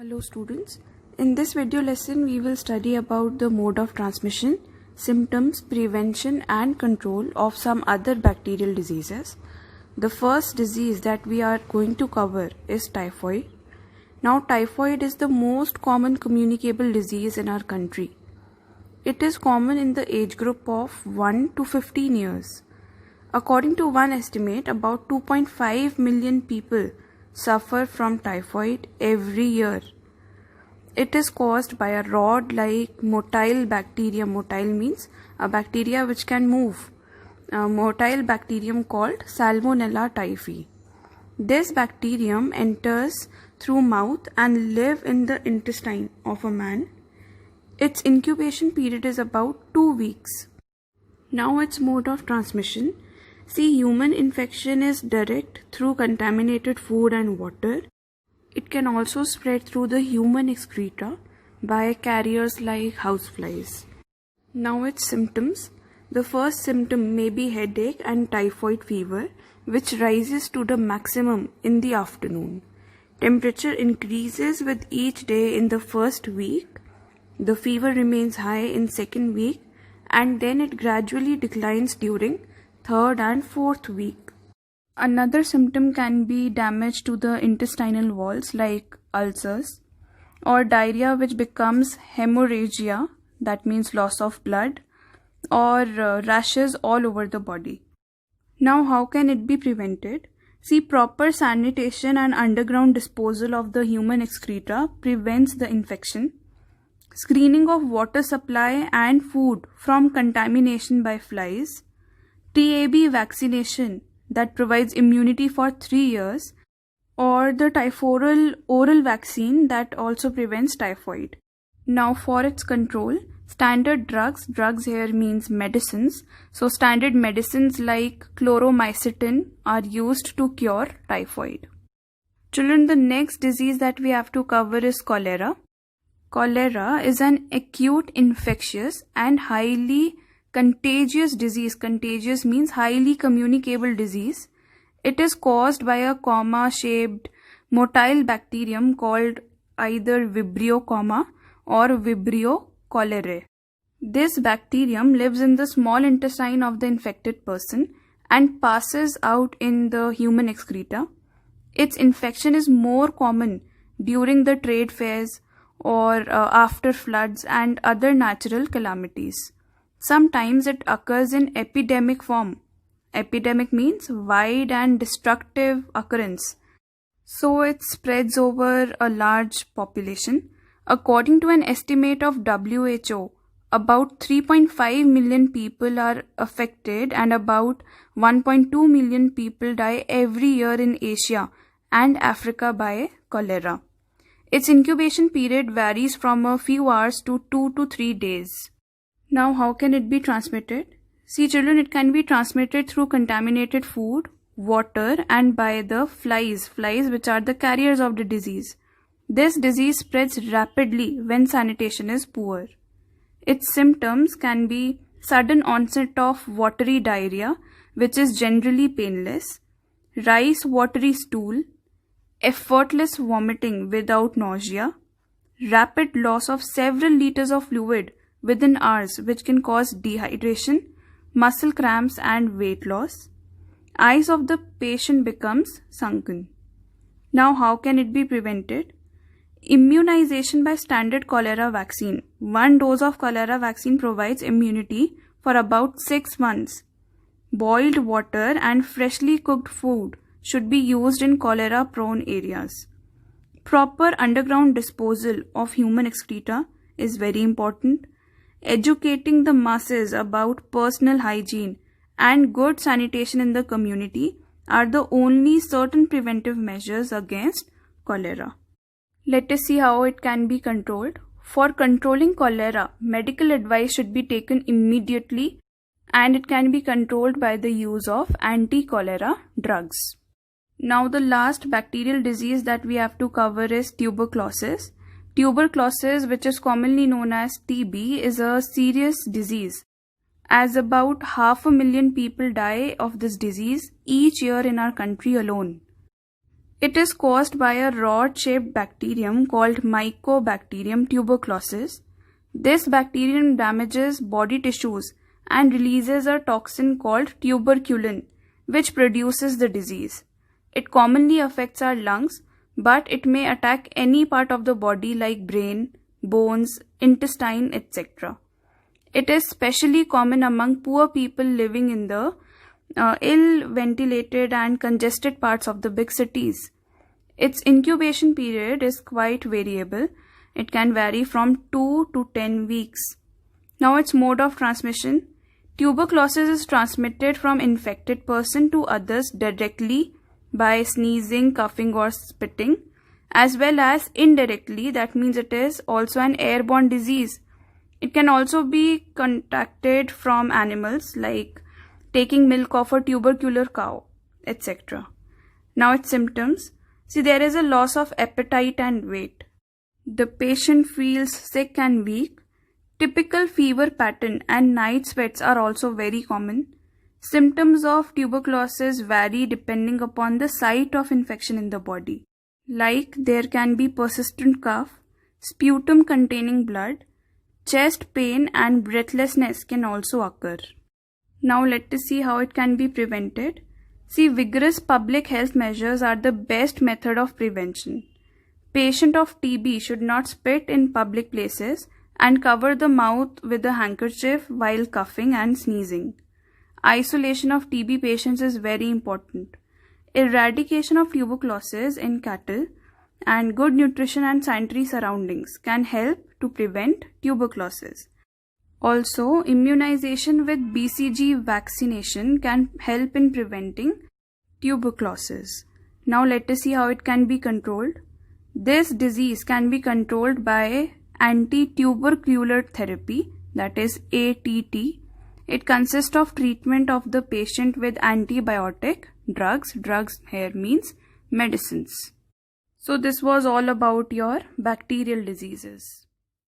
Hello students, in this video lesson we will study about the mode of transmission, symptoms, prevention and control of some other bacterial diseases. The first disease that we are going to cover is typhoid. Now typhoid is the most common communicable disease in our country. It is common in the age group of 1 to 15 years. According to one estimate, about 2.5 million people suffer from typhoid every year. It is caused by a rod-like motile bacterium. Motile means a bacteria which can move. A motile bacterium called Salmonella typhi. This bacterium enters through mouth and live in the intestine of a man. Its incubation period is about 2 weeks. Now its mode of transmission. See, human infection is direct through contaminated food and water. It can also spread through the human excreta by carriers like houseflies. Now its symptoms. The first symptom may be headache and typhoid fever, which rises to the maximum in the afternoon. Temperature increases with each day in the first week. The fever remains high in second week and then it gradually declines during third and fourth week. Another symptom can be damage to the intestinal walls like ulcers or diarrhea which becomes hemorrhagia, that means loss of blood, or rashes all over the body. Now how can it be prevented? See, proper sanitation and underground disposal of the human excreta prevents the infection. Screening of water supply and food from contamination by flies. TAB vaccination that provides immunity for 3 years, or the Typhorol oral vaccine that also prevents typhoid. Now for its control, standard drugs here means medicines. So standard medicines like chloromycetin are used to cure typhoid. Children, the next disease that we have to cover is cholera. Cholera is an acute infectious and highly contagious disease. Contagious means highly communicable disease. It is caused by a comma-shaped motile bacterium called either Vibrio comma or Vibrio cholerae. This bacterium lives in the small intestine of the infected person and passes out in the human excreta. Its infection is more common during the trade fairs or after floods and other natural calamities. Sometimes it occurs in epidemic form. Epidemic means wide and destructive occurrence. So it spreads over a large population. According to an estimate of WHO, about 3.5 million people are affected and about 1.2 million people die every year in Asia and Africa by cholera. Its incubation period varies from a few hours to 2 to 3 days. Now how can it be transmitted? See children, it can be transmitted through contaminated food, water and by the flies which are the carriers of the disease. This disease spreads rapidly when sanitation is poor. Its symptoms can be sudden onset of watery diarrhea, which is generally painless, rice watery stool, effortless vomiting without nausea, rapid loss of several liters of fluid within hours which can cause dehydration, muscle cramps and weight loss. Eyes of the patient becomes sunken. Now how can it be prevented? Immunization by standard cholera vaccine. 1 dose of cholera vaccine provides immunity for about 6 months. Boiled water and freshly cooked food should be used in cholera prone areas. Proper underground disposal of human excreta is very important. Educating the masses about personal hygiene and good sanitation in the community are the only certain preventive measures against cholera. Let us see how it can be controlled. For controlling cholera, medical advice should be taken immediately and it can be controlled by the use of anti-cholera drugs. Now the last bacterial disease that we have to cover is tuberculosis. Tuberculosis, which is commonly known as TB, is a serious disease, as about 500,000 people die of this disease each year in our country alone. It is caused by a rod-shaped bacterium called Mycobacterium tuberculosis. This bacterium damages body tissues and releases a toxin called tuberculin, which produces the disease. It commonly affects our lungs, but it may attack any part of the body like brain, bones, intestine, etc. It is especially common among poor people living in the ill-ventilated and congested parts of the big cities. Its incubation period is quite variable. It can vary from 2 to 10 weeks. Now its mode of transmission. Tuberculosis is transmitted from infected person to others directly by sneezing, coughing or spitting, as well as indirectly. That means it is also an airborne disease. It can also be contacted from animals like taking milk of a tubercular cow, etc. Now its symptoms. See, there is a loss of appetite and weight. The patient feels sick and weak. Typical fever pattern and night sweats are also very common. Symptoms of tuberculosis vary depending upon the site of infection in the body. Like there can be persistent cough, sputum containing blood, chest pain and breathlessness can also occur. Now let us see how it can be prevented. See, vigorous public health measures are the best method of prevention. Patient of TB should not spit in public places and cover the mouth with a handkerchief while coughing and sneezing. Isolation of TB patients is very important. Eradication of tuberculosis in cattle and good nutrition and sanitary surroundings can help to prevent tuberculosis. Also, immunization with BCG vaccination can help in preventing tuberculosis. Now let us see how it can be controlled. This disease can be controlled by anti-tubercular therapy, that is ATT. It consists of treatment of the patient with antibiotic drugs. Drugs here means medicines. So this was all about your bacterial diseases.